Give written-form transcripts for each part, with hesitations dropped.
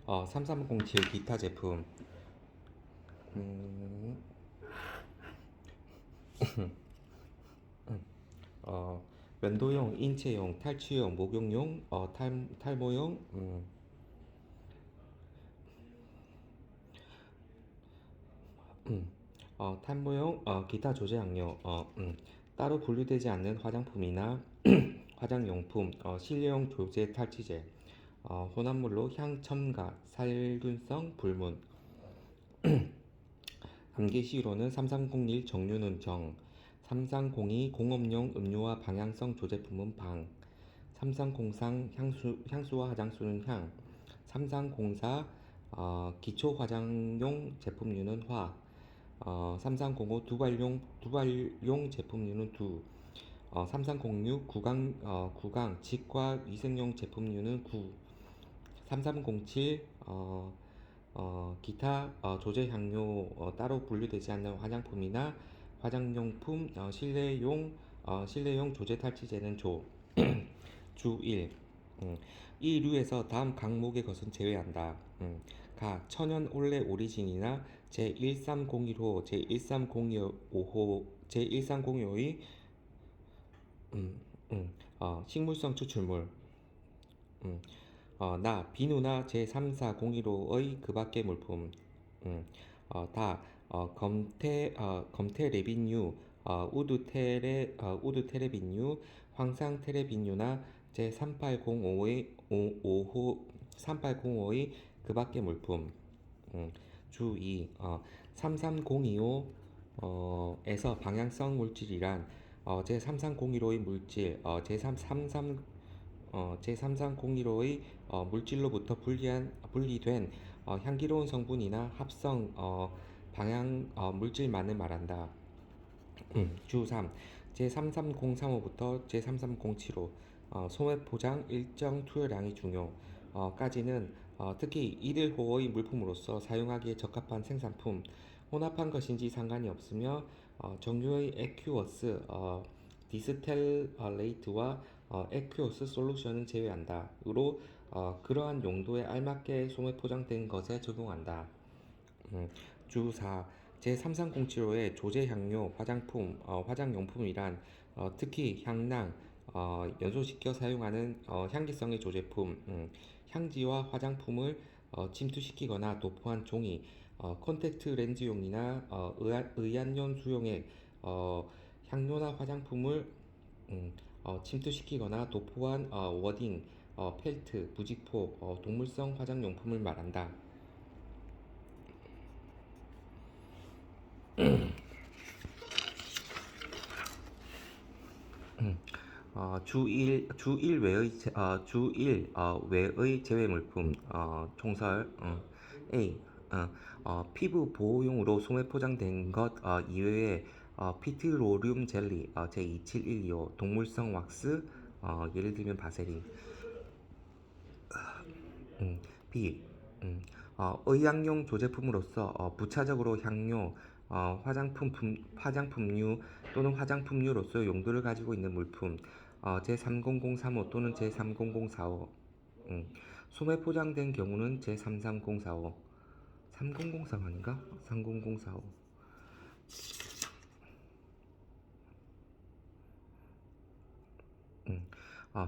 3307 기타 제품. 음, 어, 면도용, 인체용, 탈취용, 목욕용, 탈모용, 탈모용, 기타 조제 향료, 따로 분류되지 않는 화장품이나 화장용품, 실내용 조제 탈취제, 혼합물로 향, 첨가, 살균성, 불문. 암기시로는 3301 정류는 정, 3302 공업용 음료와 방향성 조제품은 방, 3303 향수와 화장수는 향, 3304 기초 화장용 제품류는 화, 3305 두발용 제품류는 두, 3306 구강 직과 위생용 제품류는 구, 3307 기타 조제 향료 따로 분류되지 않는 화장품이나 화장용품 실내용 조제 탈취제는 조. 주 1. 이 류에서 다음 항목의 것은 제외한다. 가 천연 올레 오리진이나 제1301호, 제1302호, 제1302호의 식물성 추출물. 음, 비누나 제3401호의 그 밖의 물품. 음, 검테 레빈유, 우드 테레빈유, 황상 테레빈유나 제3805의 3805의 그 밖의 물품. 주 2. 33025 에서 방향성 물질이란 제3301호의 물질, 제3301호의 물질로부터 분리된 향기로운 성분이나 합성 물질만을 말한다. 주 3. 제3303호부터 제3307호 소매 포장 일정 투여량이 중요 까지는 특히 1호의 물품으로서 사용하기에 적합한 생산품, 혼합한 것인지 상관이 없으며 정유의 에큐어스 디스텔레이트와 에큐어스 솔루션은 제외한다. 으로 그러한 용도에 알맞게 소매 포장된 것에 적용한다. 주 4. 제3307호의 조제 향료, 화장용품이란 특히 향낭, 연소시켜 사용하는 향기성의 조제품, 향지와 화장품을 침투시키거나 도포한 종이, 콘택트 렌즈용이나 의안염 수용액, 향료나 화장품을 침투시키거나 도포한 워딩, 펠트, 부직포, 동물성 화장용품을 말한다. 외의 제외 물품 총설. A. 피부 보호용으로 소매 포장된 것 이외에 피트로륨 젤리 제27125 동물성 왁스 예를 들면 바세린. B. 의약용 조제품으로서 부차적으로 향료, 화장품류 또는 화장품류로서 용도를 가지고 있는 물품 제3003호 또는 제30045. 소매 포장된 경우는 제33045. 3003 아닌가? 30045.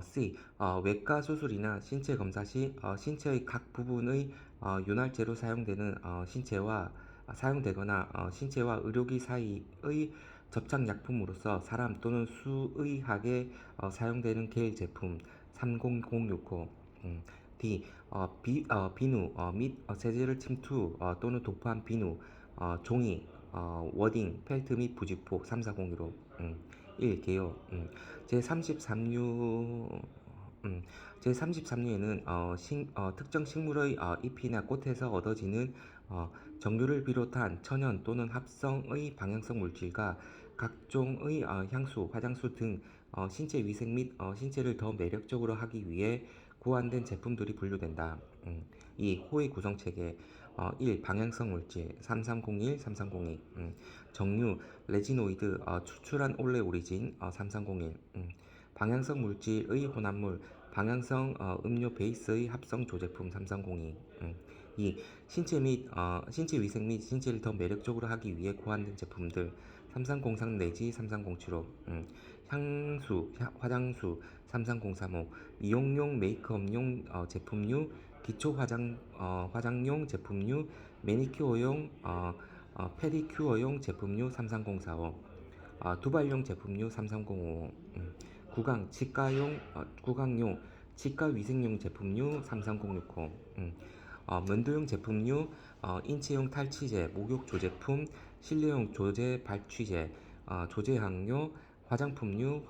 C. 외과 수술이나 신체 검사 시 신체의 각 부분의 윤활제로 사용되거나 신체와 의료기 사이의 접착약품으로서 사람 또는 수의학에 사용되는 계열 제품 30065. D. 비누 및 세제를 침투 또는 도포한 비누, 종이, 워딩, 펠트 및 부직포 34015. 1. 개요. 제33류 제33류에는 특정 식물의 잎이나 꽃에서 얻어지는 정류를 비롯한 천연 또는 합성의 방향성 물질과 각종의 향수, 화장수 등 신체 위생 및 신체를 더 매력적으로 하기 위해 구안된 제품들이 분류된다. 2. 호의 구성체계 1. 방향성 물질 3301, 3302. 정류 레지노이드 추출한 올레 오리진 3301. 방향성 물질의 혼합물 방향성 음료 베이스의 합성 조제품 삼성공이. 2. 신체 위생 및 신체를 더 매력적으로 하기 위해 고안된 제품들 삼성공삼 내지 삼성공칠오. 향수, 화장수 삼성공삼오. 미용용 메이크업용 제품류, 화장용 제품류, 매니큐어용 페디큐어용 제품류 삼성공사오. 두발용 제품류 삼성공오오. 구강용 치과 위생용 제품류 삼성공육호. 면도용 제품류, 인체용 탈취제, 목욕 조제품, 실내용 조제 발취제, 조제향료, 화장용품류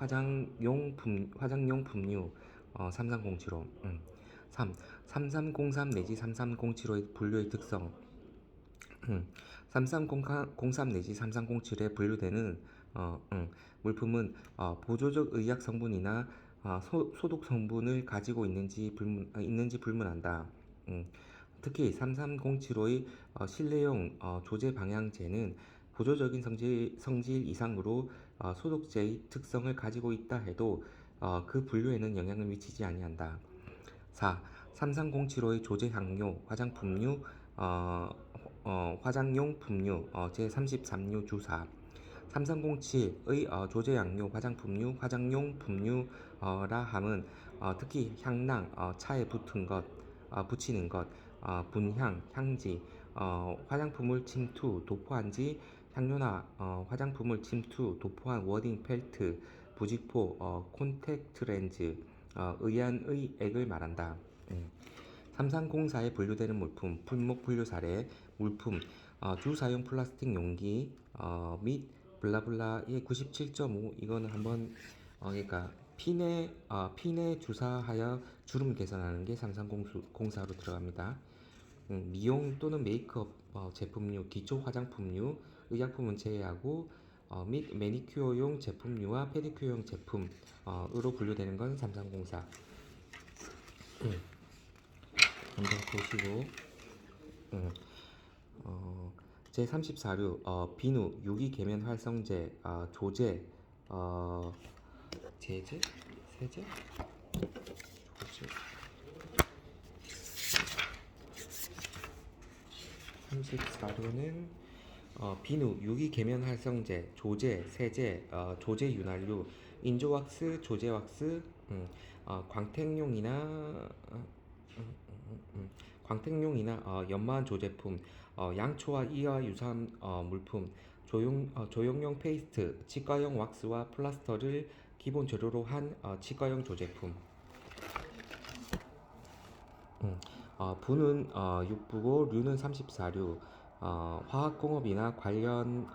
삼삼공칠오. 3. 3303 내지 3307호의 분류의 특성. 3303 내지 3307에 분류되는 물품은 보조적 의약 성분이나 소독 성분을 가지고 있는지 불문한다. 특히 3307호의 실내용 조제 방향제는 보조적인 성질 이상으로 소독제의 특성을 가지고 있다 해도 그 분류에는 영향을 미치지 아니한다. 4. 3307호의 조제 향료, 화장품류, 화장용품류 제33류 주사. 3307의 조제 향료, 화장품류, 화장용품류라 함은 특히 향랑, 차에 붙이는 것, 분향, 향지, 화장품을 침투, 도포한 지, 향료나 화장품을 침투, 도포한 워딩 펠트, 부직포, 콘택트 렌즈, 의안의 액을 말한다. 3304에 분류되는 물품, 품목 분류 사례, 물품, 주사용 플라스틱 용기 및 블라블라의 97.5. 이거는 한번 그러니까 핀에 주사하여 주름 개선하는 게 삼성공사로 들어갑니다. 미용 또는 메이크업 제품류, 기초 화장품류, 의약품은 제외하고 및 매니큐어용 제품류와 페디큐어용 제품으로 분류되는 건 삼성공사. 한번 보시고 제34류 비누, 유기계면 활성제, 조제, 제제? 세제? 조제 34류는 비누, 유기계면 활성제, 조제, 세제, 조제 윤활유, 인조왁스, 조제왁스, 광택용이나 연마한 조제품, 양초와 이와 유사한 물품, 조형용 페이스트, 치과용 왁스와 플라스터를 기본 재료로 한 치과용 조제품. 부는 6부고 류는 34류. 화학공업이나 관련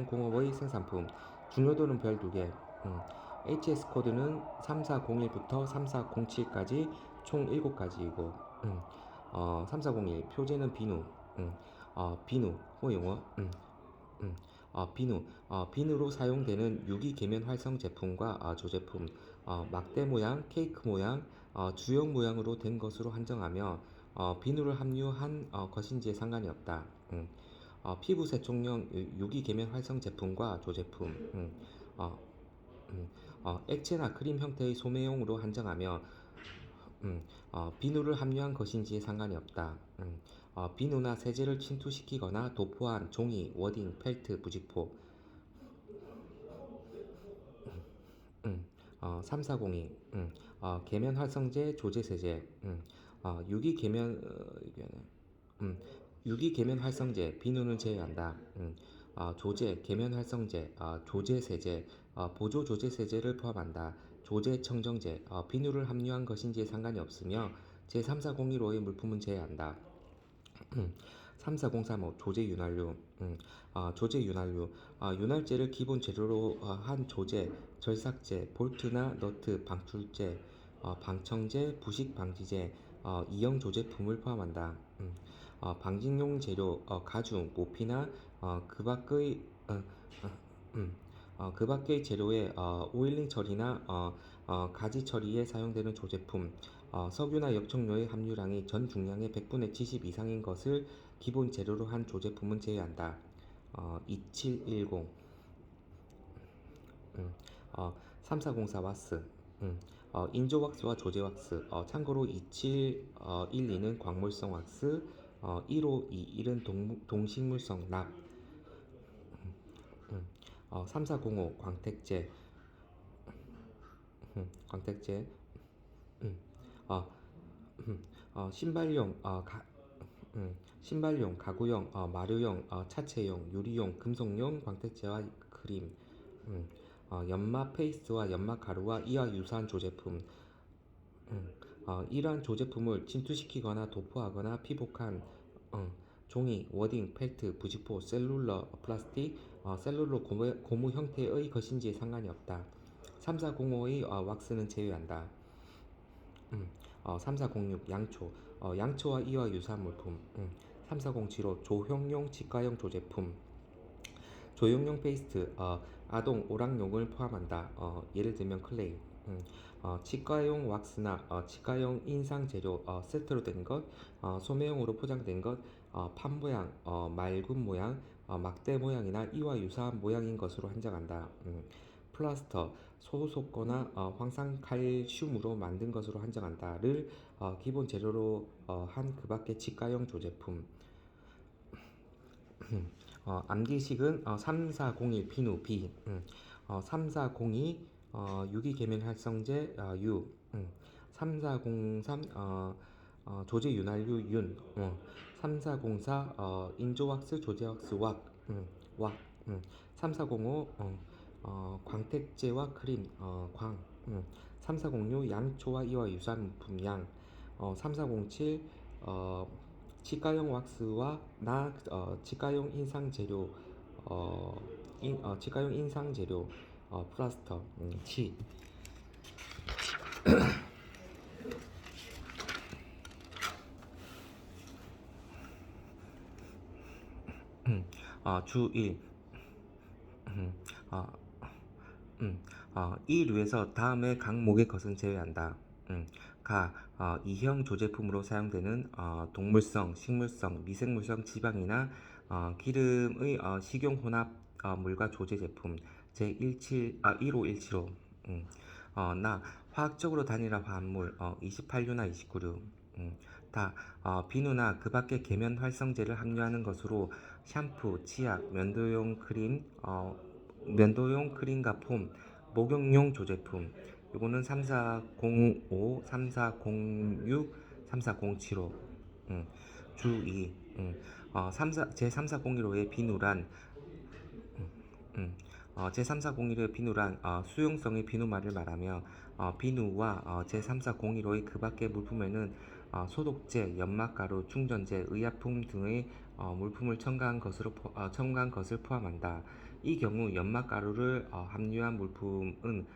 공업의 생산품. 중요도는 별 2개. HS 코드는 3401부터 3407까지 총 7가지이고 3401 표제는 비누. 비누 호용어. 비누로 사용되는 유기계면 활성 제품과 조제품, 막대 모양, 케이크 모양, 주형 모양으로 된 것으로 한정하며 비누를 함유한 것인지에 상관이 없다. 피부 세척용 유기계면 활성 제품과 조제품, 액체나 크림 형태의 소매용으로 한정하며 비누를 함유한 것인지에 상관이 없다. 비누나 세제를 침투시키거나 도포한 종이, 워딩, 펠트, 부직포. 3402 계면 활성제, 조제 세제. 유기 계면 유기 계면 활성제, 비누는 제외한다. 조제, 계면 활성제, 조제 세제, 보조 조제 세제를 포함한다. 조제 청정제, 비누를 함유한 것인지에 상관이 없으며 제3401호의 물품은 제외한다. 34035 조제 윤활유. 조제 윤활유, 윤활제를 기본 재료로 한 조제, 절삭제, 볼트나 너트, 방출제, 방청제, 부식 방지제, 이형 조제품을 포함한다. 방직용 재료, 가죽, 모피나 그 밖의 그 밖의 재료의 오일링 처리나 가지 처리에 사용되는 조제품, 석유나 역청료의 함유량이 전 중량의 100분의 70 이상인 것을 기본 재료로 한 조제품은 제외한다. 2710 3404 와스. 인조 왁스와 조제 왁스. 참고로 2712는 광물성 왁스, 1521은 동식물성 납, 3405 광택제, 광택제, 음, 어, 신발용, 신발용, 가구용, 마루용, 차체용, 유리용, 금속용 광택제와 크림, 음, 연마 페이스트와 연마 가루와 이와 유사한 조제품. 이러한 조제품을 침투시키거나 도포하거나 피복한 종이, 워딩, 펠트, 부직포, 셀룰러, 플라스틱, 셀룰로 고무 형태의 것인지에 상관이 없다. 3405의 왁스는 제외한다. 3406 양초, 양초와 이와 유사한 물품. 3407호 조형용 치과용 조제품. 조형용 페이스트, 아동 오락용을 포함한다. 예를 들면 클레이. 치과용 왁스나 치과용 인상 재료, 세트로 된 것, 소매용으로 포장된 것, 판 모양, 말군 모양, 막대 모양이나 이와 유사한 모양인 것으로 한정한다. 플라스터, 소속거나 황산칼슘으로 만든 것으로 한정한다를 기본 재료로 한 그 밖의 치과용 조제품. 암기식은 3401 비누 B, 3402 유기계면 활성제 U, 3403 조제 윤활유 윤, 3404 인조왁스 조제왁스 왁, 3405 광택제와 크림 광, 3406 양초와 이와 유사한 물품 양, 3407 치과용 왁스와 치과용 인상 재료 치과용 인상 재료 플라스터 치. 주 1. 어, 이 류에서 다음의 각목의 것은 제외한다. 가, 2형 조제품으로 사용되는 동물성, 식물성, 미생물성 지방이나 기름의 식용 혼합 물과 조제 제품 제1517호. 나, 화학적으로 단일화 화합물 28류나 29류. 다, 비누나 그 밖의 계면 활성제를 함유하는 것으로 샴푸, 치약, 면도용 크림과 폼, 목욕용 조제품. 요거는 3405, 3406, 3407호. 주2. 제3401호의 비누란 제3401호의 비누란 수용성의 비누말을 말하며 비누와 제3401호의 그 밖의 물품에는 소독제, 연막가루, 충전제, 의약품 등의 물품을 첨가한 것을 포함한다. 이 경우 연막가루를 함유한 물품은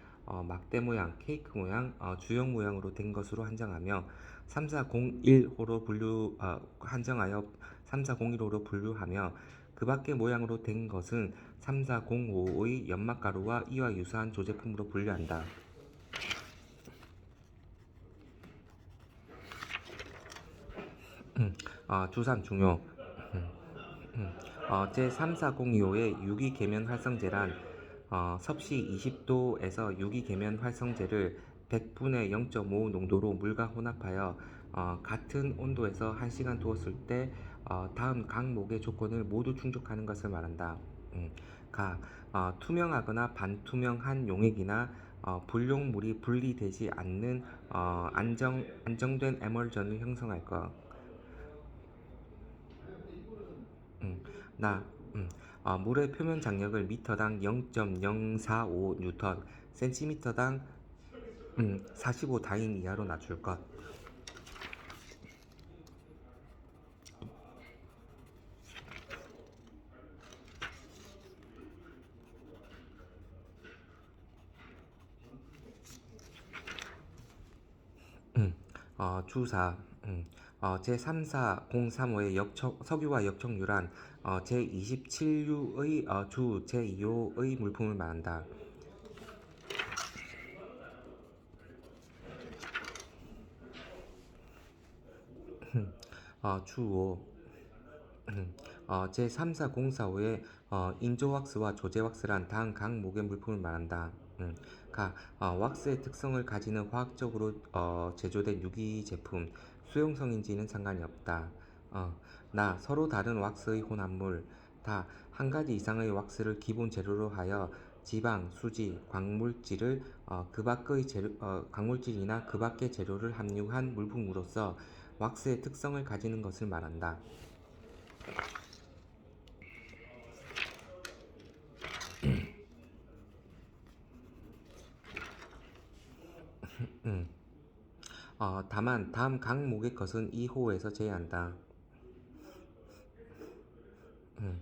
막대 모양, 케이크 모양, 주형 모양으로 된 것으로 한정하며 3401호로 한정하여 3401호로 분류하며 그 밖의 모양으로 된 것은 3405의 연막가루와 이와 유사한 조제품으로 분류한다. 주산 중요. 제3402호의 유기계면 활성제란 섭씨 20도에서 유기계면 활성제를 100분의 0.5 농도로 물과 혼합하여 같은 온도에서 1시간 두었을 때 다음 각목의 조건을 모두 충족하는 것을 말한다. 가, 투명하거나 반투명한 용액이나 불용물이 분리되지 않는 안정된 에멀전을 형성할 것. 나, 물의 표면 장력을 미터당 0.045 뉴턴, 센티미터당 45 다인 이하로 낮출 것. 주사. 제3403호의 석유와 역청유란 제27류의 주 제2호의 물품을 말한다. 주5. 제3404호의 인조왁스와 조제왁스란 다음 각목의 물품을 말한다. 왁스의 특성을 가지는 화학적으로 제조된 유기 제품, 수용성인지는 상관이 없다. 서로 다른 왁스의 혼합물, 다 한 가지 이상의 왁스를 기본 재료로 하여 지방, 수지, 광물질을 광물질이나 그 밖의 재료를 함유한 물품으로서 왁스의 특성을 가지는 것을 말한다. 다만 다음 각목의 것은 이 호에서 제외한다. 음,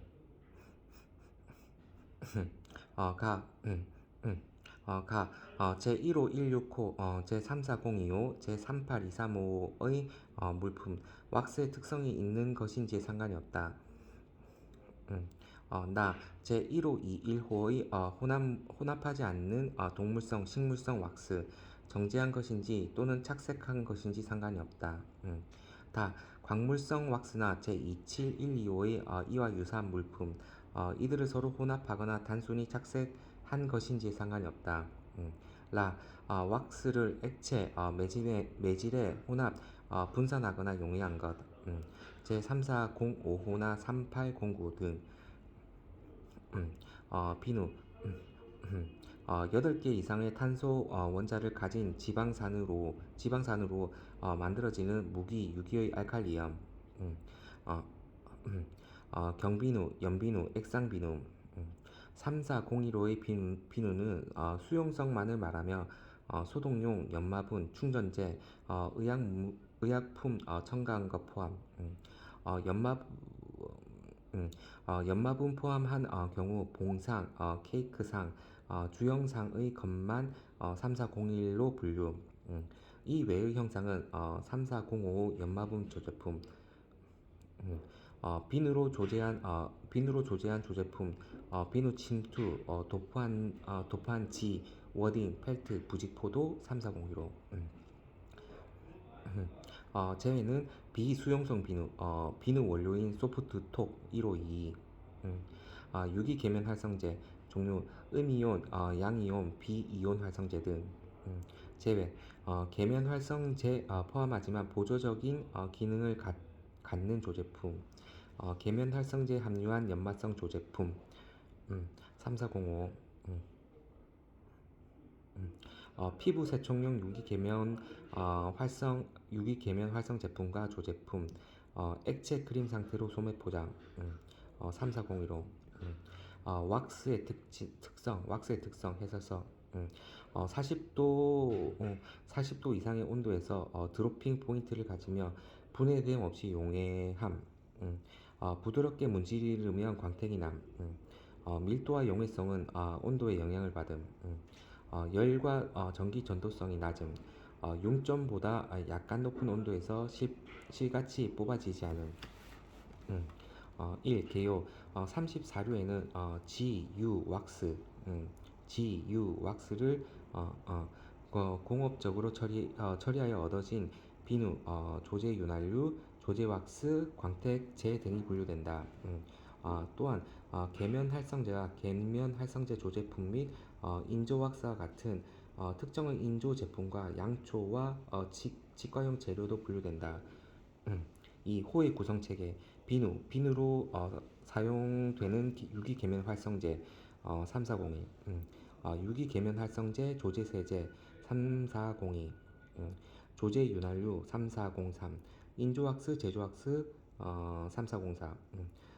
어, 가, 음, 음, 제1호 165, 제34025, 제38235의 물품, 왁스의 특성이 있는 것인지에 상관이 없다. 음, 제1521호의 혼합하지 않는 동물성, 식물성 왁스, 정제한 것인지 또는 착색한 것인지 상관이 없다. 광물성 왁스나 제27125의 이와 유사한 물품, 이들을 서로 혼합하거나 단순히 착색한 것인지에 상관이 없다. 음, 왁스를 액체, 매질에 혼합, 분산하거나 용해한 것. 제3405호나 3809 등. 비누. 8개 이상의 탄소 원자를 가진 지방산으로 만들어지는 무기, 유기의 알칼리염. 음, 어, 음, 경비누, 연비누, 액상비누. 3401호의 비누는 수용성만을 말하며 소독용, 연마분, 충전재, 의약품 첨가한 것 포함. 연마 연마분 포함한 경우 봉상, 케이크상, 주영상의 것만 3401로 분류. 이 외의 형상은 3405 연마분 조제품, 비누로 조제한 조제품, 비누 침투, 도포한 지, 워딩, 펠트, 부직포도 3401호. 제외는 비수용성 비누 원료인 소프트톡 152, 유기계면 활성제, 종류 음이온, 양이온, 비이온 활성제 등. 제외, 계면 활성제 포함하지만 보조적인 기능을 갖는 조제품, 계면 활성제 함유한 연마성 조제품. 3405. 피부 세척용 유기 계면 활성 제품과 조제품, 액체 크림 상태로 소매 포장. 3401호. 왁스의 특성 해서서. 40도 이상의 온도에서 드로핑 포인트를 가지며 분해됨 없이 용해함. 부드럽게 문지르면 광택이 남. 밀도와 용해성은 온도의 영향을 받음. 열과 전기 전도성이 낮음. 용점보다 약간 높은 온도에서 실같이 뽑아지지 않음. 1. 개요. 34류에는 GU 왁스를 공업적으로 처리하여 얻어진 비누, 조제 윤활유, 조제 왁스, 광택제 등이 분류된다. 또한 계면 활성제와 계면 활성제 조제품 및 인조 왁스와 같은 특정의 인조 제품과 양초와 치과용 재료도 분류된다. 이 호의 구성체계 비누로 사용되는 유기계면 활성제 3402, 유기계면 활성제 조제세제 3402, 조제 윤활유 3403, 인조왁스 제조왁스 3404,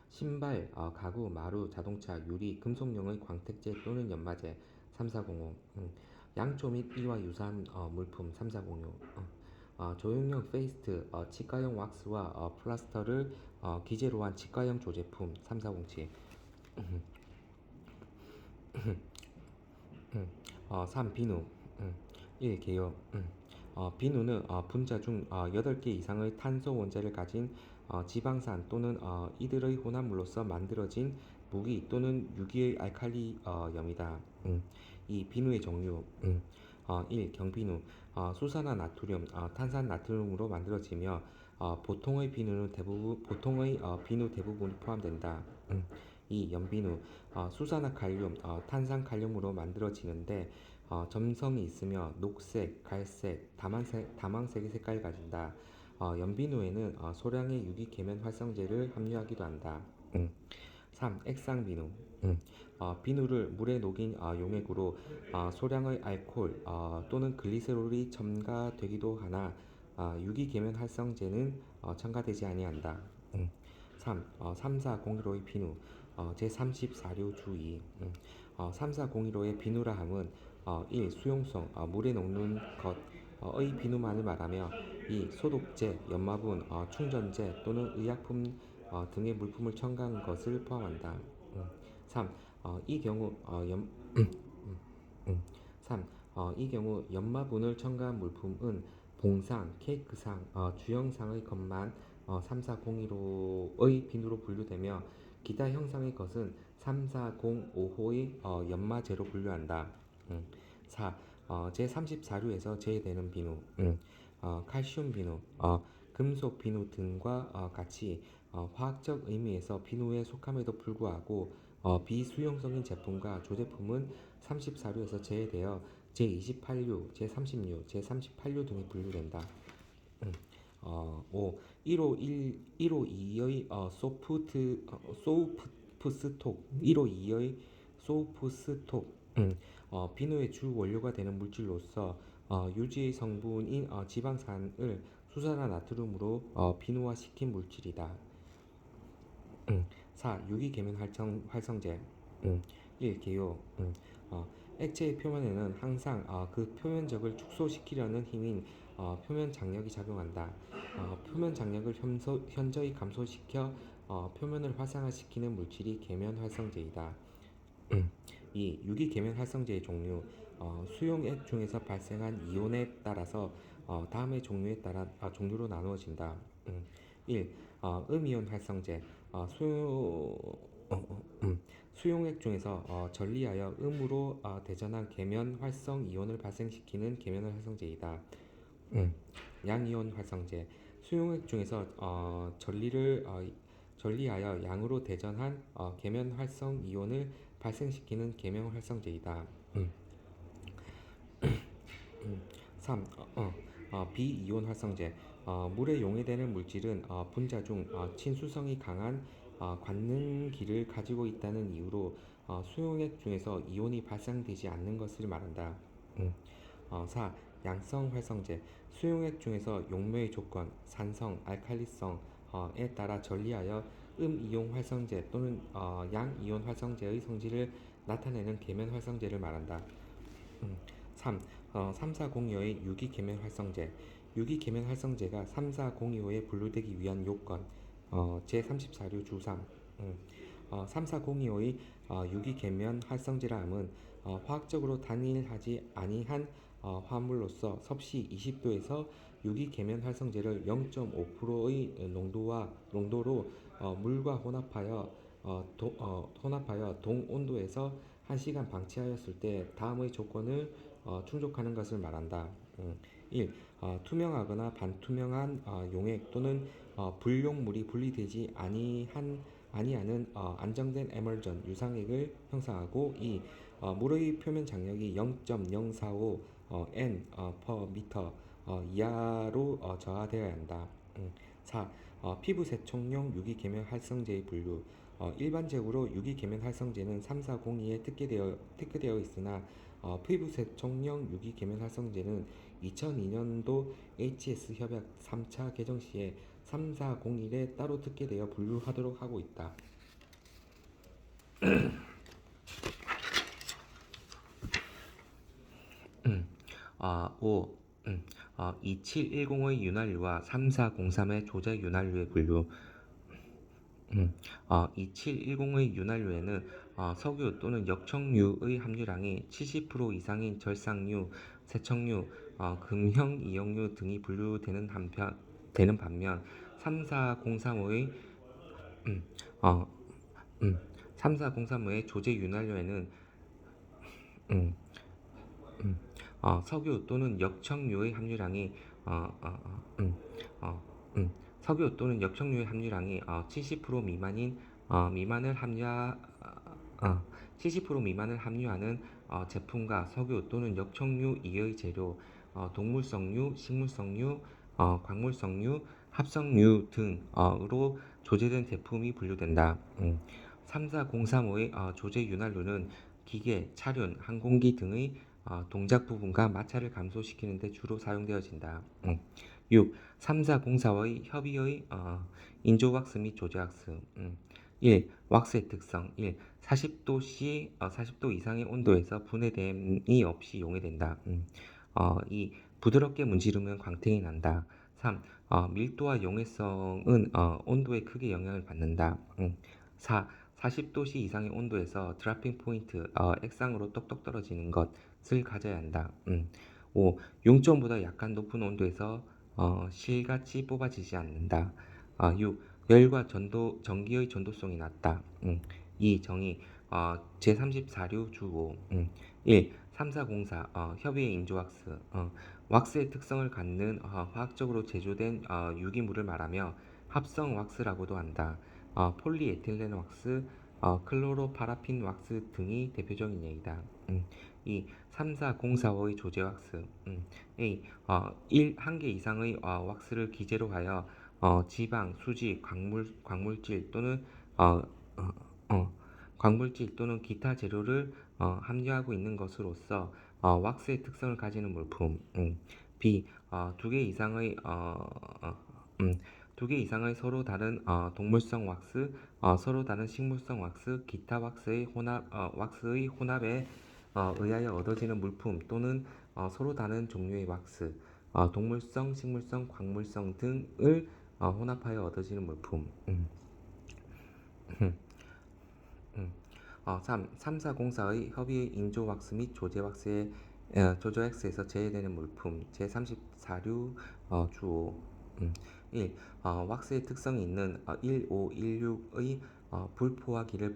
신발, 가구, 마루, 자동차, 유리, 금속용의 광택제 또는 연마제 3405, 양초 및 이와 유사한 물품 3406, 조형용 페이스트, 치과용 왁스와 플라스터를 기재로 한 치과용 조제품 3407. 3. 비누. 1. 개요. 비누는 분자 중 8개 이상의 탄소 원자를 가진 지방산 또는 이들의 혼합물로서 만들어진 무기 또는 유기의 알칼리염이다. 이 비누의 종류. 1. 경비누. 수산화 나트륨, 탄산 나트륨으로 만들어지며 보통의 비누 대부분이 포함된다. 이 연비누 수산화칼륨, 탄산칼륨으로 만들어지는데 점성이 있으며 녹색, 갈색, 다망색의 색깔을 가진다. 연비누에는 소량의 유기계면 활성제를 함유하기도 한다. 3. 액상비누. 비누를 물에 녹인 용액으로 소량의 알코올 또는 글리세롤이 첨가되기도 하나 유기계면 활성제는 첨가되지 아니한다. 3. 3,4,015의 비누 제34류 주2 3,4,015의 비누라 함은 1. 수용성 물에 녹는 것의 비누만을 말하며 2. 소독제, 연마분, 충전제 또는 의약품 등의 물품을 첨가한 것을 포함한다. 3. 이 경우 음, 3. 이 경우 연마분을 첨가한 물품은 봉상, 케이크상, 주형상의 것만 3,4,015의 비누로 분류되며 기타 형상의 것은 3,4,055의 연마제로 분류한다. 4. 제34류에서 제외되는 비누 칼슘 비누, 금속 비누 등과 같이 화학적 의미에서 비누에 속함에도 불구하고 비수용성인 제품과 조제품은 34류에서 제외되어 제28류, 제30류, 제38류 등이 분류된다. 5. 152의 소프스톡 152의 소프스톡 비누의 주 원료가 되는 물질로서 유지의 성분인 지방산을 수산화 나트륨으로 비누화시킨 물질이다. 4. 유기계면 활성제 1. 개요 액체의 표면에는 항상 그 표면적을 축소시키려는 힘인 표면 장력이 작용한다. 표면 장력을 현저히 감소시켜 표면을 활성화시키는 물질이 계면 활성제이다. 2. 유기계면 활성제의 종류 수용액 중에서 발생한 이온에 따라서 다음의 종류에 따라 종류로 나누어진다. 1. 음이온 활성제 수용액 중에서 전리하여 음으로 대전한 계면 활성 이온을 발생시키는 계면 활성제이다. 양이온 활성제 수용액 중에서 전리하여 양으로 대전한 계면 활성 이온을 발생시키는 계면 활성제이다. 3. 비이온 활성제 물에 용해되는 물질은 분자 중 친수성이 강한 관능기를 가지고 있다는 이유로 수용액 중에서 이온이 발생되지 않는 것을 말한다. 4. 양성 활성제 수용액 중에서 용매의 조건, 산성, 알칼리성에 따라 전리하여 음이온 활성제 또는 양이온 활성제의 성질을 나타내는 계면 활성제를 말한다. 3. 3,4,025의 유기계면 활성제 유기계면 활성제가 3,4,025에 분류되기 위한 요건 제34류 주3 3,4,025의 유기계면 활성제라 함은 화학적으로 단일하지 아니한 화합물로서 섭씨 20도에서 유기계면 활성제를 0.5%의 농도로 물과 혼합하여 동온도에서 1시간 방치하였을 때 다음의 조건을 충족하는 것을 말한다. 1. 투명하거나 반투명한 용액 또는 불용물이 분리되지 아니하는 안정된 에멀전 유상액을 형성하고 2. 물의 표면 장력이 0.045 n per 미터 이하로 저하되어야 한다. 4. 피부 세척용 유기계면 활성제의 분류 일반적으로 유기계면 활성제는 3402에 특허되어 있으나 피부 세척용 유기계면 활성제는 2002년도 HS 협약 3차 개정 시에 3401에 따로 특허되어 분류하도록 하고 있다. 5. 2710의 윤활유와 3403의 조제 윤활유의 분류 2710의 윤활유에는 석유 또는 역청유의 함유량이 70% 이상인 절상유, 세척유, 금형 이용유 등이 분류되는 반면 3403의 3403의 조제 윤활유에는 석유 또는 역청유의 함유량이 70% 미만인 미만을 함유하 70% 미만을 함유하는 제품과 석유 또는 역청류 이의 재료, 동물성류, 식물성류, 광물성류, 합성류 등으로 조제된 제품이 분류된다. 34035의 조제 윤활유는 기계, 차륜, 항공기 등의 동작 부분과 마찰을 감소시키는 데 주로 사용되어진다. 6. 3404의 협의의 인조왁스 및 조제왁스. 1. 왁스의 특성. 1. 40도 이상의 온도에서 분해됨이 없이 용해된다. 2. 부드럽게 문지르면 광택이 난다. 3. 밀도와 용해성은 온도에 크게 영향을 받는다. 4. 40도씨 이상의 온도에서 드라핑 포인트, 액상으로 똑똑 떨어지는 것을 가져야 한다. 5. 용점보다 약간 높은 온도에서 실같이 뽑아지지 않는다. 6. 열과 전기의 전도성이 낮다. 2. 정의 제34류 주5. 1. 3404 협의의 인조왁스 왁스의 특성을 갖는 화학적으로 제조된 유기물을 말하며 합성 왁스라고도 한다. 폴리에틸렌 왁스, 클로로파라핀 왁스 등이 대표적인 예이다. 2. 3404호의 조제 왁스 A. 1. 개 이상의 왁스를 기재로 하여 지방, 수지, 광물질 또는 어, 어, 광물질 또는 기타 재료를 함유하고 있는 것으로서 왁스의 특성을 가지는 물품. B. 두 개 이상의 서로 다른 동물성 왁스, 서로 다른 식물성 왁스, 기타 왁스의 혼합에 의하여 얻어지는 물품 또는 서로 다른 종류의 왁스, 동물성, 식물성, 광물성 등을 혼합하여 얻어지는 물품. 3. 3404의 협의 인조 왁스 및 조제 왁스의 조제 왁스에서 제외되는 물품 제34류 주호 1. 왁스의 특성이 있는 1516의 불포화기를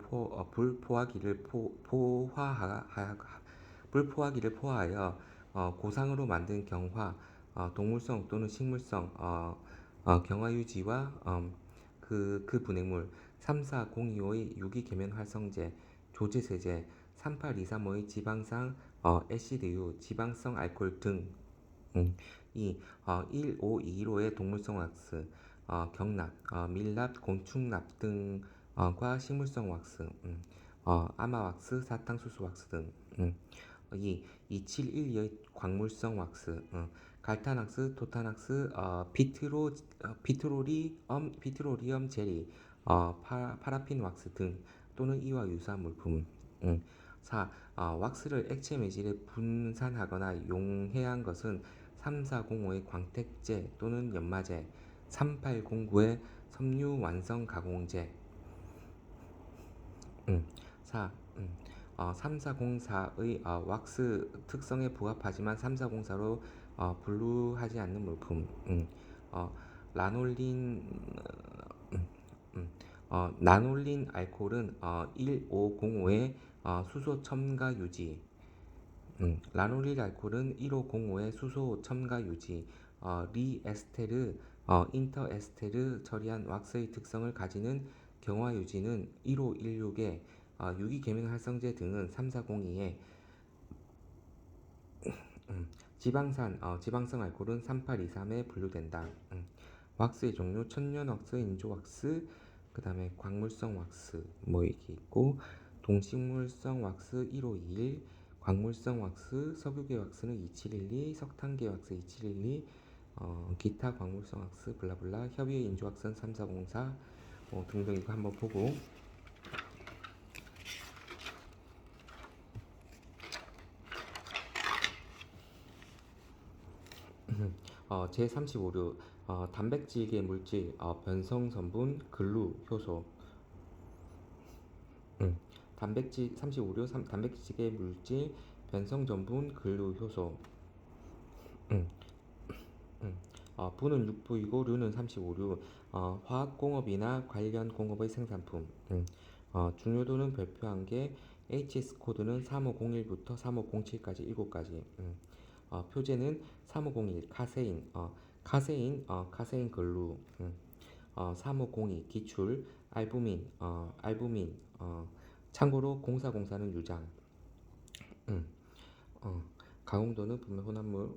포화하여 고상으로 만든 경화, 동물성 또는 식물성 경화 유지와 그 분해물 34025의 유기계면 활성제, 조제세제, 38235의 지방산 애시드유, 지방성 알코올 등 2. 1525의 동물성 왁스, 경납, 밀랍, 곤충납 등과 식물성 왁스, 아마왁스, 사탕수수 왁스 등 2. 2712의 광물성 왁스, 갈탄왁스, 토탄왁스, 피트로리엄 젤리, 파라핀 왁스 등 또는 이와 유사한 물품. 4. 왁스를 액체 매질에 분산하거나 용해한 것은 3405의 광택제 또는 연마제, 3809의 섬유 완성 가공제. 4. 3404의 왁스 특성에 부합하지만 3404로 분류하지 않는 물품. 라놀린 나놀린 알코올은 1505의 수소 첨가 유지. 라놀린 알코올은 1505의 수소 첨가 유지, 리에스테르, 인터에스테르 처리한 왁스의 특성을 가지는 경화 유지는 1516의 유기계면 활성제 등은 3402에 지방성 알코올은 3823에 분류된다. 왁스의 종류 천연 왁스, 인조 왁스, 그 다음에 광물성 왁스 뭐 이렇게 있고 동식물성 왁스 1521, 광물성 왁스, 석유계 왁스는 2712, 석탄계 왁스 2712, 기타 광물성 왁스 블라블라, 협의의 인조 왁스는 3404 등등 이거 한번 보고 제35류 단백질계 물질 변성 성분 근루 효소 단백질 35류 단백질계 물질 변성 전분 근루 효소 부는 6부이고 류는 35류 화학공업이나 관련 공업의 생산품 중요도는 별표한 게 HS 코드는 3501부터 3507까지 7가지 표제는 3501 카세인 카세인 근루 3502 기출 알부민. 참고로 공사는 유장. 음, 어, 강홍도는 분말 혼합물.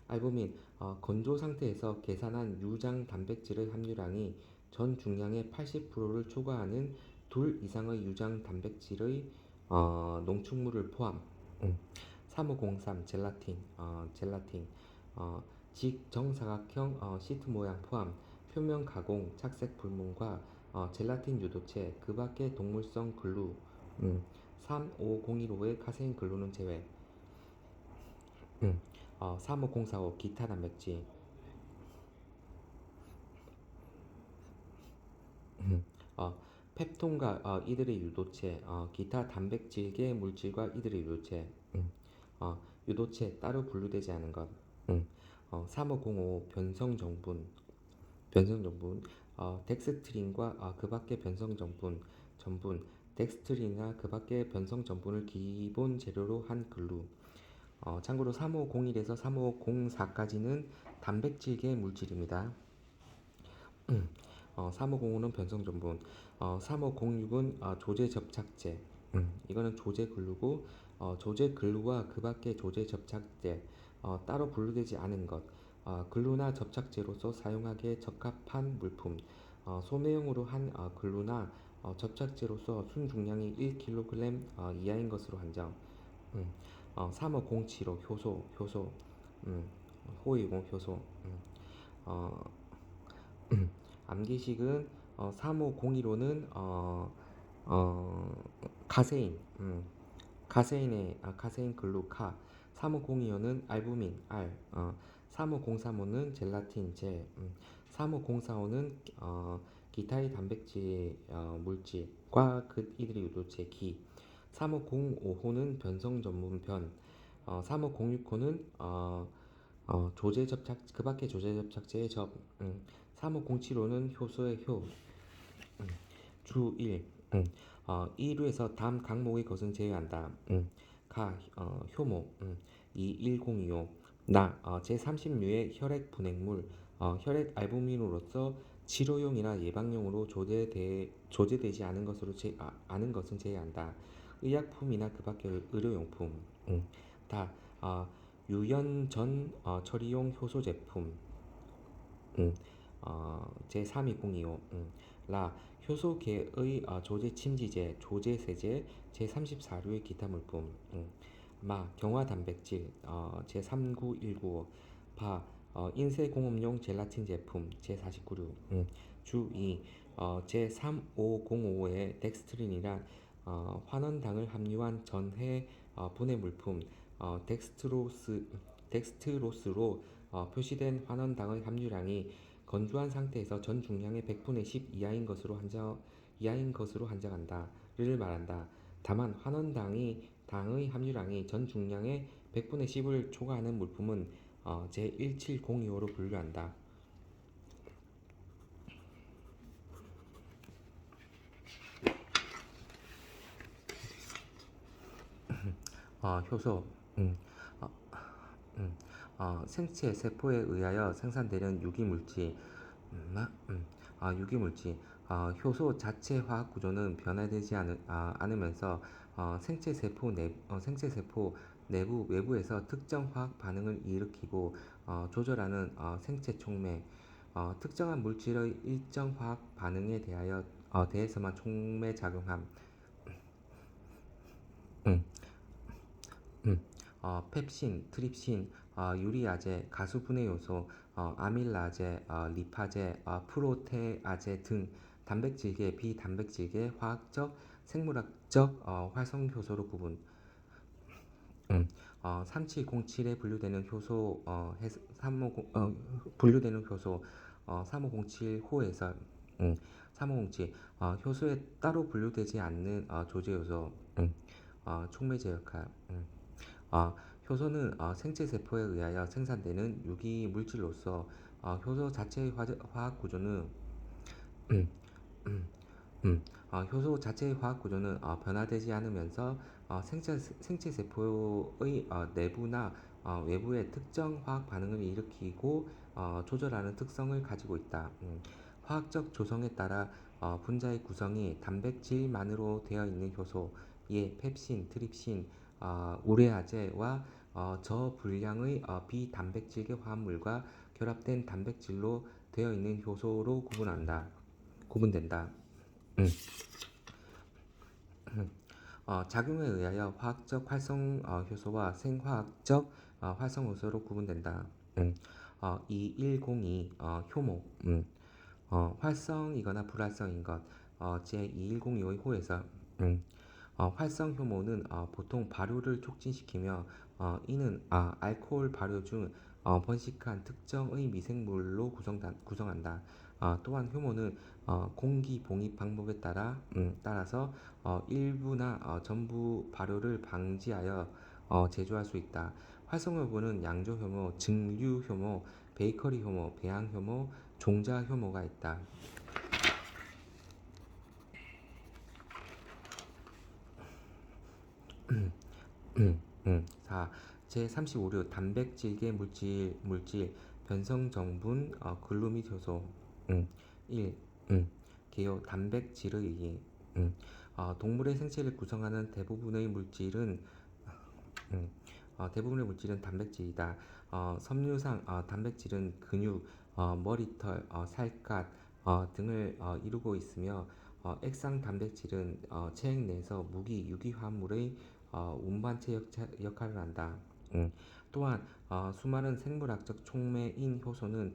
알부민. 건조 상태에서 계산한 유장 단백질의 함유량이 전 중량의 80%를 초과하는 둘 이상의 유장 단백질의 농축물을 포함. 3503 젤라틴. 어, 직정사각형 시트 모양 포함. 표면 가공 착색 불문과 젤라틴 유도체 그 밖의 동물성 글루. 35015의 카세인 글루는 제외. 35045 기타 단백질. 어, 펩톤과 이들의 유도체, 기타 단백질계 물질과 이들의 유도체, 유도체 따로 분류되지 않은 것. 3505 변성 정분, 덱스트린과 그 밖의 전분, 덱스트린이나 그 밖의 변성 전분을 기본 재료로 한 글루. 참고로 3501에서 3504까지는 단백질계 물질입니다. 3505는 변성 전분, 3506은 조제 접착제. 이거는 조제 글루고, 조제 글루와 그 밖의 조제 접착제, 따로 분류되지 않은 것, 글루나 접착제로서 사용하기에 적합한 물품, 소매용으로 한 글루나 접착제로서 순중량이 1kg 이하인 것으로 한정. 3507호 효소, 호위공 효소. 어, 암기식은 3501호는 카세인, 카세인 글루카. 3502호는 알부민 알. 3503호는 젤라틴 젤. 3504호는 기타의 단백질 물질과 그 이들의 유도체 기. 3505호는 변성 전문 변. 3506호는 조제 접착 그 밖의 조제 접착제의 접. 3507호는 효소의 효. 주 1. 2루에서 담 각목의 것은 제외한다. 효모. 21025 제30류의 혈액 분해물, 혈액 알부민으로서 치료용이나 예방용으로 조제되지 않은 것은 제외한다. 의약품이나 그 밖의 의료용품. 다 유연전 처리용 효소 제품. 제3202호. 라 효소계의 조제 침지제, 조제세제, 제34류의 기타 물품. 경화 단백질, 제39195. 인쇄공업용 젤라틴 제품, 제49류. 주2. 제3505의 덱스트린이란 환원당을 함유한 전해 분해 물품, 덱스트로스로 표시된 환원당의 함유량이 건조한 상태에서 전 중량의 100분의 10 이하인 것으로 한정한다를 말한다. 다만 당의 함유량이 전 중량의 100분의 10을 초과하는 물품은 제1702호로 분류한다. 효소. 음, 어, 생체 세포에 의하여 생산되는 유기물질. 유기물질. 효소 자체 화학 구조는 변화되지 않으면서 생체 세포 내부 외부에서 특정 화학 반응을 일으키고 조절하는 생체 촉매. 특정한 물질의 일정 화학 반응에 대해서만 촉매 작용함. 음, 음. 펩신, 트립신, 유리아제, 가수분해 요소, 아밀라제, 리파제, 프로테아제 등 단백질계, 비단백질계 화학적, 생물학적 활성 효소로 구분. 3707에 분류되는 효소 3507 호에서. 3507 효소에 따로 분류되지 않는 조제 요소. 촉매제 역할. 어, 효소는 생체 세포에 의하여 생산되는 유기 물질로서 효소 자체의 화학 구조는 음, 효소 자체의 화학 구조는 변화되지 않으면서 생체 세포의 내부나 외부에 특정 화학 반응을 일으키고 조절하는 특성을 가지고 있다. 화학적 조성에 따라 분자의 구성이 단백질만으로 되어 있는 효소, 예, 펩신, 트립신, 우레아제와 저분량의 비단백질계 화합물과 결합된 단백질로 되어 있는 효소로 구분된다. 음. 작용에 의하여 화학적 활성 효소와 생화학적 활성 효소로 구분된다. 2102 효모. 활성이거나 불활성인 것. 제2102호의 호에서 활성 효모는 보통 발효를 촉진시키며 이는 알코올 발효 중 번식한 특정의 미생물로 구성한다. 또한 효모는 공기 봉입 방법에 따라서 일부나 전부 발효를 방지하여 제조할 수 있다. 활성 효모는 양조 효모, 증류 효모, 베이커리 효모, 배양 효모, 종자 효모가 있다. 음, 4. 제35류 단백질계 물질 변성 정분 글루 및 효소. 1. 개요 단백질의 의의. 동물의 생체를 구성하는 대부분의 물질은 단백질이다. 섬유상 단백질은 근육, 머리털, 살갗 등을 이루고 있으며 액상 단백질은 체액 내에서 유기화합물의 운반체 역할을 한다. 또한 수많은 생물학적 촉매인 효소는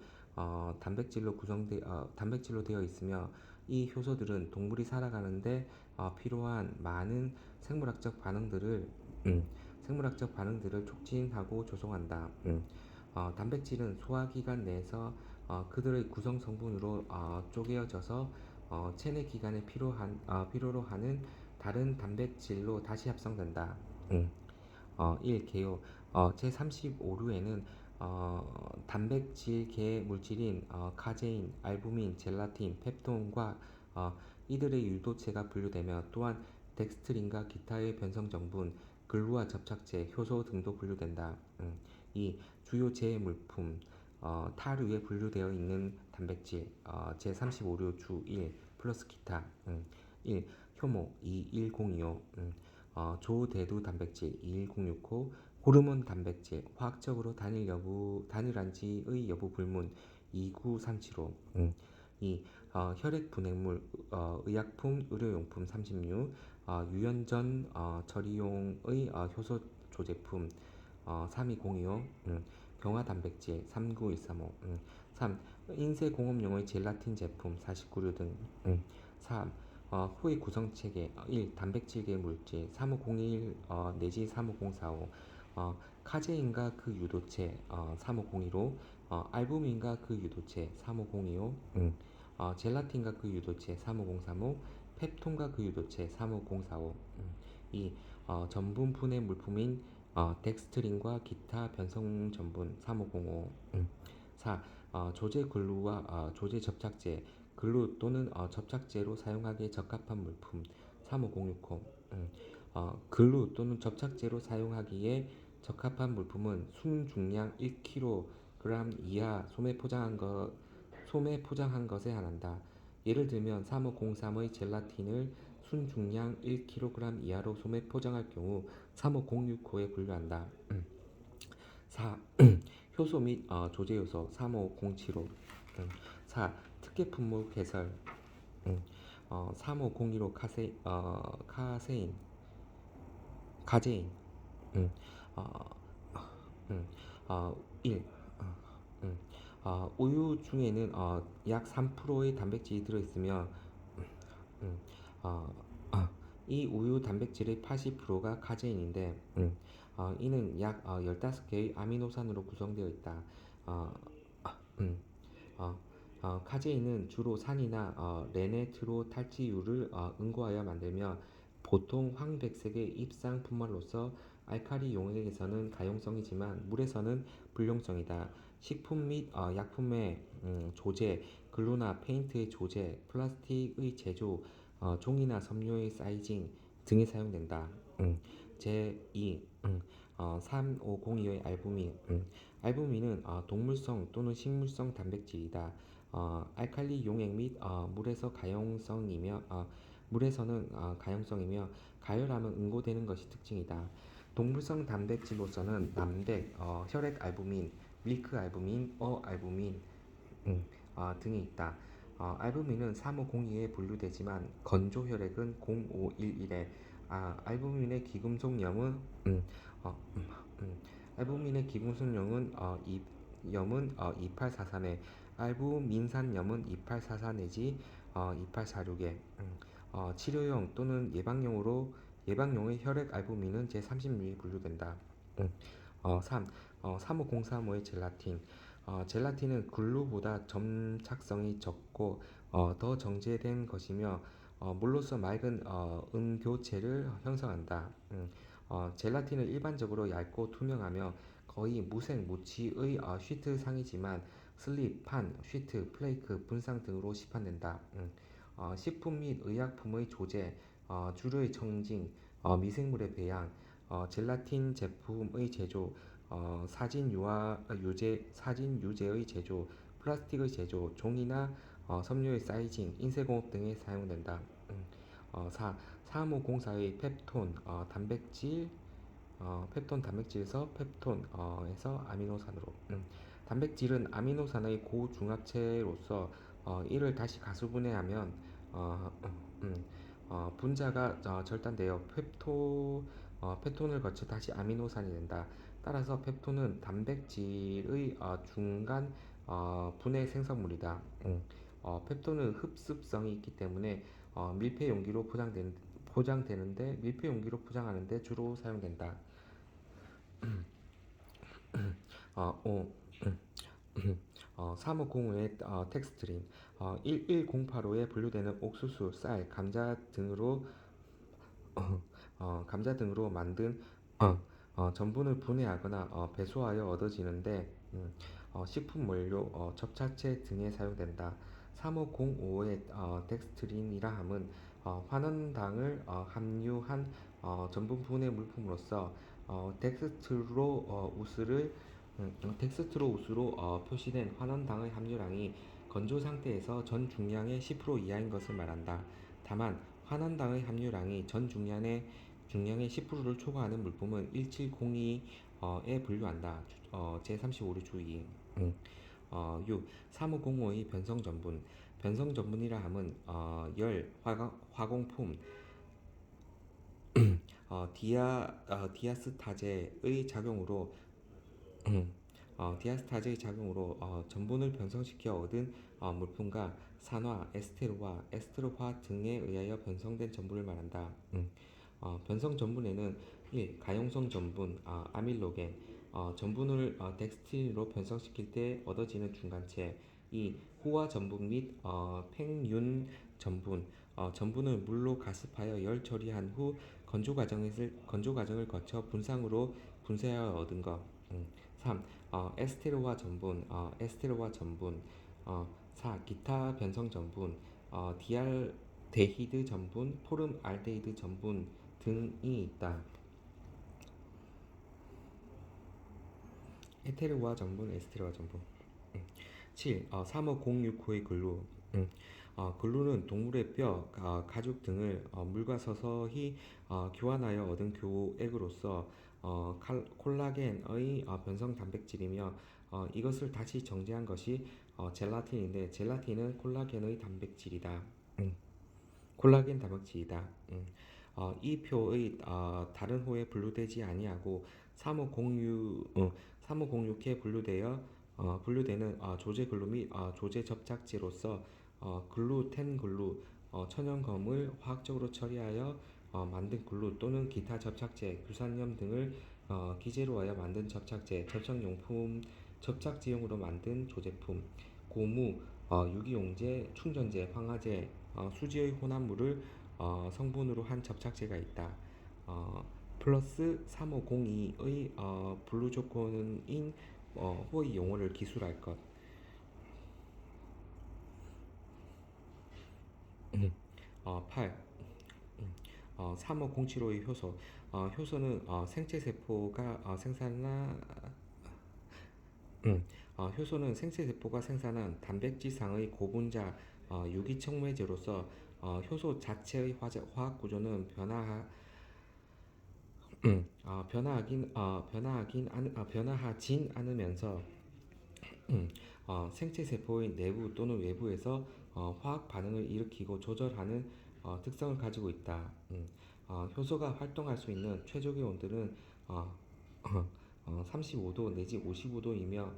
단백질로 되어 있으며 이 효소들은 동물이 살아가는데 필요한 많은 생물학적 반응들을 촉진하고 조성한다. 단백질은 소화기관 내에서 그들의 구성 성분으로 쪼개어져서 체내 기관에 필요로 하는 다른 단백질로 다시 합성된다. 1. 개요 제35루에는 단백질계 물질인 카제인, 알부민, 젤라틴, 펩톤과 이들의 유도체가 분류되며 또한 덱스트린과 기타의 변성정분, 글루와 접착제, 효소 등도 분류된다. 2. 주요 제물품 타류에 분류되어 있는 단백질 제35류 주1 플러스 기타. 1. 효모 21025 조대두 단백질 21065 호르몬 단백질 화학적으로 단일한지의 여부 불문 29375. 2. 혈액 분해물 의약품 의료용품 36 유연전 처리용의 효소 조제품 32025. 경화 단백질 39135. 3. 인쇄공업용의 젤라틴 제품 49류 등. 3. 후의 구성체계 1. 단백질계 물질 3501 내지 35045 카제인과 그 유도체 3501호 알부민과 그 유도체 35025 젤라틴과 그 유도체 35035 펩톤과 그 유도체 35045 2. 전분 분해 물품인 덱스트린과 기타 변성 전분 3505 4. 조제 글루와 조제 접착제 글루 또는 접착제로 사용하기에 적합한 물품 35060. 글루 또는 접착제로 사용하기에 적합한 물품은 순중량 1kg 이하 소매 포장한 것에 한한다. 예를 들면 3503의 젤라틴을 순중량 1kg 이하로 소매 포장할 경우 35065에 분류한다. 4. 효소 및 조제요소 35075. 4. 특혜 품목 개설 3501호 가제인 음, 어, 1. 우유 중에는 약 3%의 단백질이 들어있으며 음, 어, 이 우유 단백질의 80%가 카제인인데 이는 약 15개의 아미노산으로 구성되어 있다. 어, 음, 어, 카제인은 주로 산이나 레네트로탈지유를 응고하여 만들며 보통 황백색의 입상 분말로서 알카리 용액에서는 가용성이지만 물에서는 불용성이다. 식품 및 약품의 조제, 글루나 페인트의 조제, 플라스틱의 제조, 종이나 섬유의 사이징 등에 사용된다. 제2 3502의 알부민 알부민은 동물성 또는 식물성 단백질이다. 알칼리 용액 및 물에서는 가용성이며 가열하면 응고되는 것이 특징이다. 동물성 단백질로서는 남백, 혈액 알부민, 밀크 알부민, 알부민 등이 있다. 알부민은 3502에 분류되지만 건조 혈액은 0511에 알부민의 기금속염은 어, 음, 음, 알부민의 기금속염은 2843에 알부민산염은 2844 내지 2846에 치료용 또는 예방용의 혈액 알부민은 제30류에 분류된다. 3. 35035의 젤라틴. 젤라틴은 글루보다 점착성이 적고 더 정제된 것이며 물로서 맑은 은교체를 형성한다. 젤라틴은 일반적으로 얇고 투명하며 거의 무색 무취의 쉬트 상이지만 슬립, 판, 쉬트, 플레이크, 분상 등으로 시판된다. 식품 및 의약품의 조제, 주류의 청진, 미생물의 배양, 젤라틴 제품의 제조, 사진 유제의 제조, 플라스틱의 제조, 종이나 섬유의 사이징, 인쇄공업 등에 사용된다. 4. 사무공사의 펩톤, 펩톤 단백질에서 펩톤에서 아미노산으로. 단백질은 아미노산의 고중합체로서 이를 다시 가수분해하면 어, 음, 분자가 절단되어 펩톤을 거쳐 다시 아미노산이 된다. 따라서 펩톤은 단백질의 중간 분해 생성물이다. 펩톤은 흡습성이 있기 때문에 밀폐 용기로 포장되는데 밀폐 용기로 포장하는데 주로 사용된다. 5. 3505의 텍스트린 11085에 분류되는 옥수수, 쌀, 감자 등으로 만든 전분을 분해하거나 배수하여 얻어지는데 식품 원료, 접착제 등에 사용된다. 3505의 덱스트린이라 함은 환원당을 함유한 전분 분해 물품으로서 덱스트로우스로 표시된 환원당의 함유량이 건조 상태에서 전 중량의 10% 이하인 것을 말한다. 다만 환원당의 함유량이 전 중량의 10%를 초과하는 물품은 1702에 분류한다. 제35류 주의. 6. 3505의 변성전분. 변성전분이라 함은 화공품, 디아스타제의 작용으로 전분을 변성시켜 얻은 물품과 산화, 에스테르화 등에 의하여 변성된 전분을 말한다. 변성 전분에는 1. 가용성 전분, 아밀로겐, 전분을 덱스트린으로 변성시킬 때 얻어지는 중간체. 2. 호화 전분 및 팽윤 전분, 전분을 물로 가습하여 열 처리한 후 건조 과정을 거쳐 분상으로 분쇄하여 얻은 것. 3. 에스테르화 전분. 4. 기타 변성 전분, 디알데히드 전분, 포름알데히드 전분 등이 있다. 에테르화 전분, 에스테르화 전분. 7. 3506호의 글루. 글루는 동물의 뼈, 가죽 등을 물과 서서히 교환하여 얻은 교액으로서 콜라겐의 변성 단백질이며 이것을 다시 정제한 것이 젤라틴인데 젤라틴은 콜라겐 단백질이다. 이 표의 다른 호에 분류되지 아니하고 3506에 분류되는 조제 글루 및 조제 접착제로서 글루텐 글루, 천연검을 화학적으로 처리하여 만든 글루 또는 기타 접착제, 규산염 등을 기재로 하여 만든 접착제, 접착용품, 접착제용으로 만든 조제품, 고무, 유기용제, 충전재, 황화제, 수지의 혼합물을 성분으로 한 접착제가 있다. 플러스 3502의 분류 조건인 호의 용어를 기술할 것. 8. 3507호의 효소. 효소는 생체 세포가 효소는 생체세포가 생산한 단백질상의 고분자 유기촉매제로서 효소 자체의 화학 구조는 변화하진 않으면서 생체 세포의 내부 또는 외부에서 화학 반응을 일으키고 조절하는 특성을 가지고 있다. 효소가 활동할 수 있는 최적의 온도는 어, 35도 내지 55도이며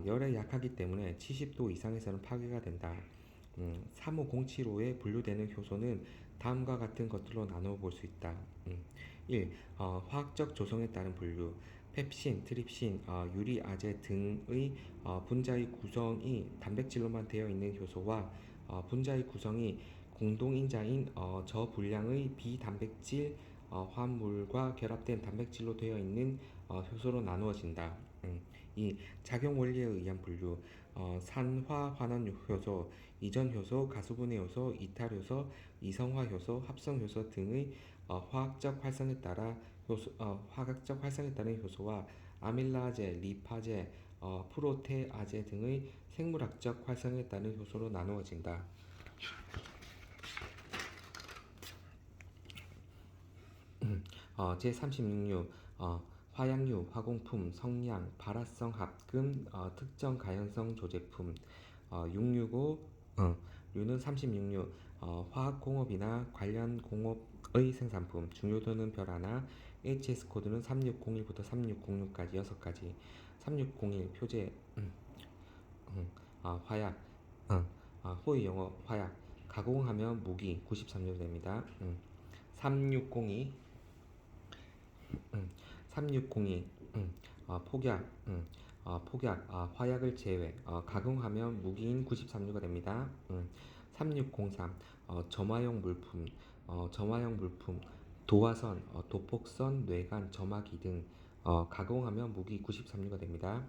열에 약하기 때문에 70도 이상에서는 파괴가 된다. 3507호에 분류되는 효소는 다음과 같은 것들로 나누어 볼 수 있다. 1. 화학적 조성에 따른 분류. 펩신, 트립신, 유리아제 등의 분자의 구성이 단백질로만 되어 있는 효소와 분자의 구성이 공동인자인 저분량의 비단백질 화합물과 결합된 단백질로 되어 있는 효소로 나누어진다. 이 작용 원리에 의한 분류. 산화환원 효소, 이전 효소, 가수분해 효소, 이탈 효소, 이성화 효소, 합성 효소 등의 화학적 활성에 따른 효소와 아밀라제, 리파제, 프로테아제 등의 생물학적 활성에 따른 효소로 나누어진다. 제36류 화약류, 화공품, 성냥, 발화성 합금, 특정 가연성 조제품. 665 류는 36류 화학공업이나 관련 공업의 생산품. 중요도는 별 하나. HS 코드는 3601부터 3606까지 6가지. 3601 표제 화약 호의 영어 화약 가공하면 무기 93류 됩니다. 3602 3602 폭약 폭약 화약을 제외 가공하면 무기인 93류가 됩니다. 3603 점화용 물품 점화용 물품 도화선 도폭선 뇌간 점화기 등 가공하면 무기 93류가 됩니다.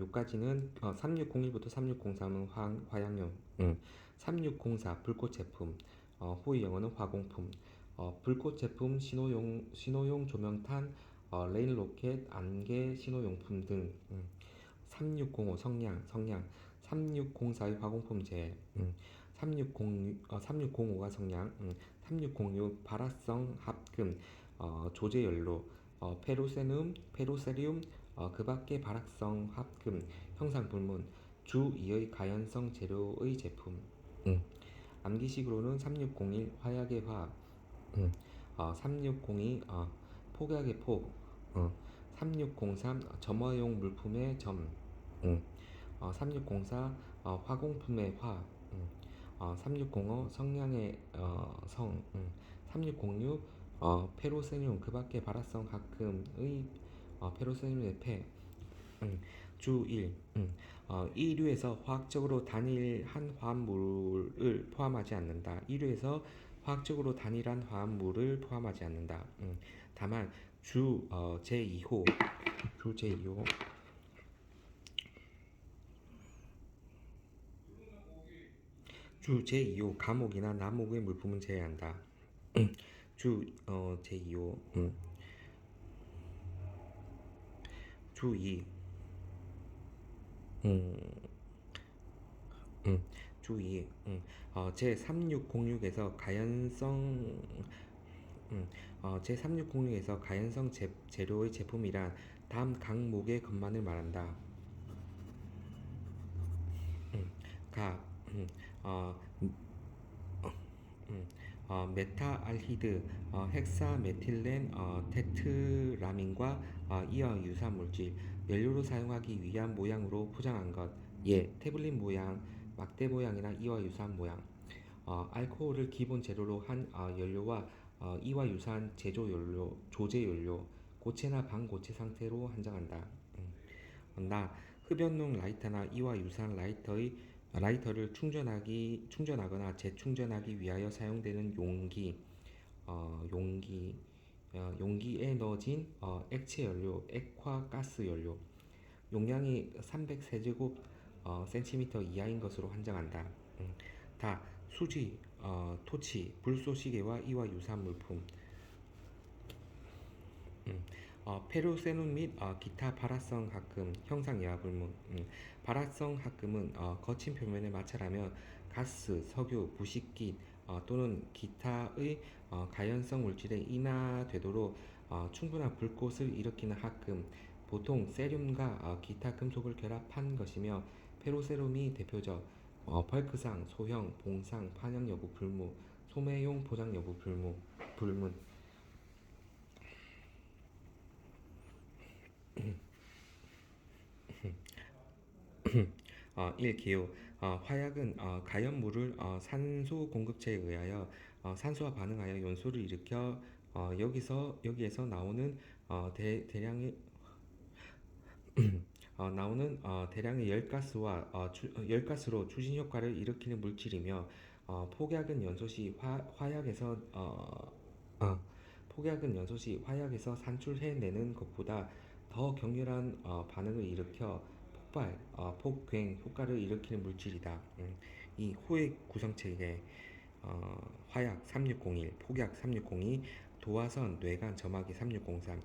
요까지는 3601부터 3603은 화약용 3604 불꽃 제품 호의 영어는 화공품 불꽃 제품 신호용 조명탄 레일 로켓 안개 신호용품 등 3605 성냥 3604의 화공품제 3605가 성냥 3606 발화성 합금 조제연료 페로세륨 그 밖의 발화성 합금 형상불문 주2의 가연성 재료의 제품 암기식으로는 3601 화약의 화 3602 폭약의 폭 3603 점화용 물품의 점 3604 화공품의 화 3605 성냥의 성 3606 페로세늄 그 밖의 발화성 합금의 페로세늄의 폐 주 1. 1류에서 화학적으로 단일한 화합물을 포함하지 않는다. 1류에서 화학적으로 단일한 화합물을 포함하지 않는다. 다만 주 제2호 주 제2호 주 제2호 감옥이나 남옥의 물품은 제외한다. 주 제2호 주 2. 주 2. 제3606에서 가연성 제3606에서 가연성 재료의 제품이란 다음 각목의 것만을 말한다. 각 메타알히드, 헥사메틸렌, 테트라민과 이와 유사한 물질, 연료로 사용하기 위한 모양으로 포장한 것. 예, 태블릿 모양, 막대 모양이나 이와 유사한 모양. 알코올을 기본 재료로 한 연료와 이와 유사한 조제 연료, 고체나 반고체 상태로 한정한다. 나 흡연용 라이터나 이와 유사한 라이터를 충전하거나 재충전하기 위하여 사용되는 용기에 넣어진 액체 연료, 액화가스 연료. 용량이 300세제곱 센티미터 이하인 것으로 한정한다. 다 수지, 토치, 불쏘시개와 이와 유사한 물품. 페루세눔 및 기타 발화성 합금 형상 예와 불문. 발화성 합금은 거친 표면의 마찰하면 가스, 석유, 부식기 또는 기타의 가연성 물질에 인하되도록 충분한 불꽃을 일으키는 합금, 보통 세륨과 기타 금속을 결합한 것이며 페루세lum이 대표적 벌크상, 소형, 봉상, 판형 여부 불무, 소매용 포장 여부 불문. 1. 기호 화약은 가연물을 산소 공급체에 의하여 산소와 반응하여 연소를 일으켜 여기에서 나오는 대량의 열가스와 열가스로 추진 효과를 일으키는 물질이며 폭약은 연소 시 어, 화약에서 산출해내는 것보다 더 격렬한 반응을 일으켜 폭괭 효과를 일으키는 물질이다. 이 호액 구성체계 화약 3601, 폭약 3602, 도화선, 뇌관, 점막이 3603,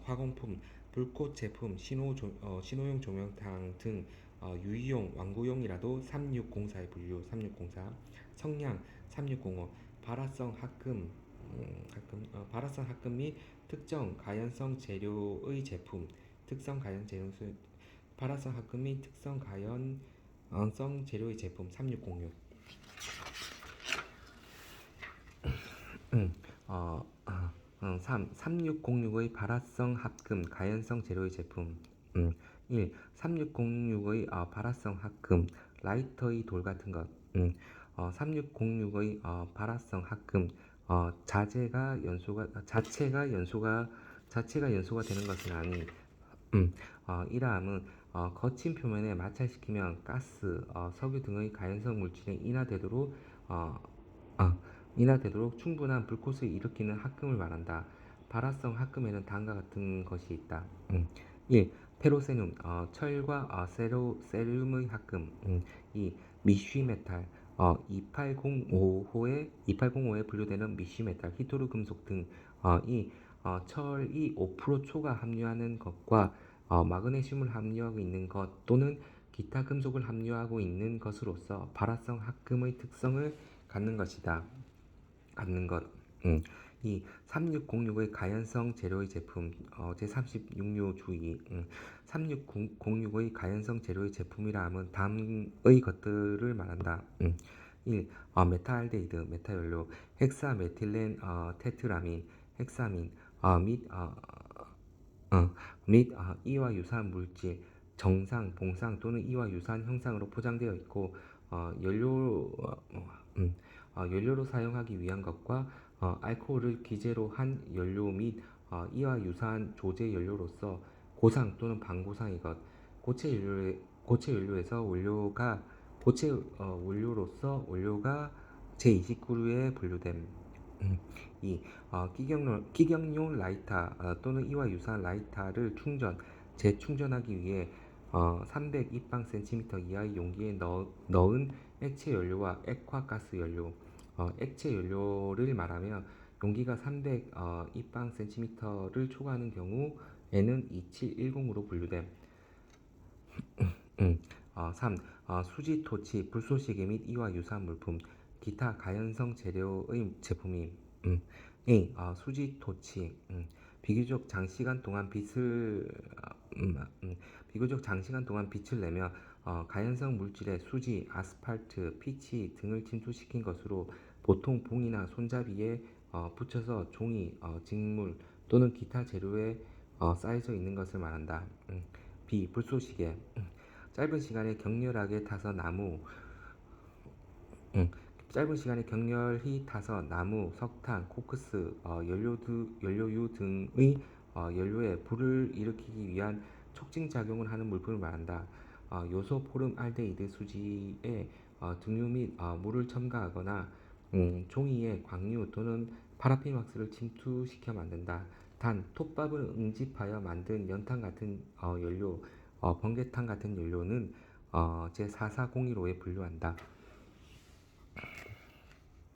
화공품, 불꽃 제품, 신호용 조명탄 등 유의용, 완구용이라도 3604의 분류 3604, 성냥 3605, 발화성 합금 및 특정 가연성 재료의 제품, 특성 가연 재료 발화성 합금 및 특성 가연성 재료의 제품 3606. 3. 3606의 발화성 합금 가연성 재료의 제품 1. 3606의 발화성 합금 라이터의 돌 같은 것 3606의 발화성 합금 자체가 연소가 되는 것은 아니 이러함은 거친 표면에 마찰시키면 가스, 석유 등의 가연성 물질에 어, 인하되도록 충분한 불꽃을 일으키는 합금을 말한다. 발화성 합금에는 다음과 같은 것이 있다. 1. 페로세눔, 철과 세륨의 합금 2. 미쉬메탈, 2805에 분류되는 미쉬메탈, 히토르 금속 등 2. 철이 5% 초가 함유하는 것과 마그네슘을 함유하고 있는 것 또는 기타 금속을 함유하고 있는 것으로서 발화성 합금의 특성을 갖는 것이다. 갖는 것. 이 3606의 가연성 재료의 제품 제36요 주의 3606의 가연성 재료의 제품이라 함은 다음의 것들을 말한다. 1. 메타알데히드, 메타연료, 헥사메틸렌 테트라민, 헥사민 및 이와 유사한 물질, 정상, 봉상 또는 이와 유사한 형상으로 포장되어 있고 연료로 사용하기 위한 것과 알코올을 기재로 한 연료 및 이와 유사한 조제 연료로서 고상 또는 반고상의 것, 고체 연료에서 원료로서 제29류에 분류됨. 2. 기경용 라이터 또는 이와 유사한 라이터를 재충전하기 위해 300 입방 cm 이하의 용기에 넣은 액체 연료와 액화가스 연료, 액체 연료를 말하며 용기가 300 입방 cm를 초과하는 경우에는 2710으로 분류됨. 3. 수지, 토치, 불쏘시개 및 이와 유사한 물품, 기타 가연성 재료의 제품임. 2. 수지, 토치, 비교적 장시간 동안 빛을 내며 가연성 물질의 수지, 아스팔트, 피치 등을 침투시킨 것으로 보통 봉이나 손잡이에 붙여서 종이, 직물 또는 기타 재료에 쌓여져 있는 것을 말한다. B. 불쏘시개 짧은 시간에 격렬히 타서 나무, 석탄, 코크스, 연료유 등의 연료에 불을 일으키기 위한 촉진 작용을 하는 물품을 말한다. 요소 포름 알데히드 수지에 등유 및 물을 첨가하거나 종이에 광유 또는 파라핀 왁스를 침투시켜 만든다. 단, 톱밥을 응집하여 만든 연탄 같은 연료, 번개탄 같은 연료는 제4401호에 분류한다.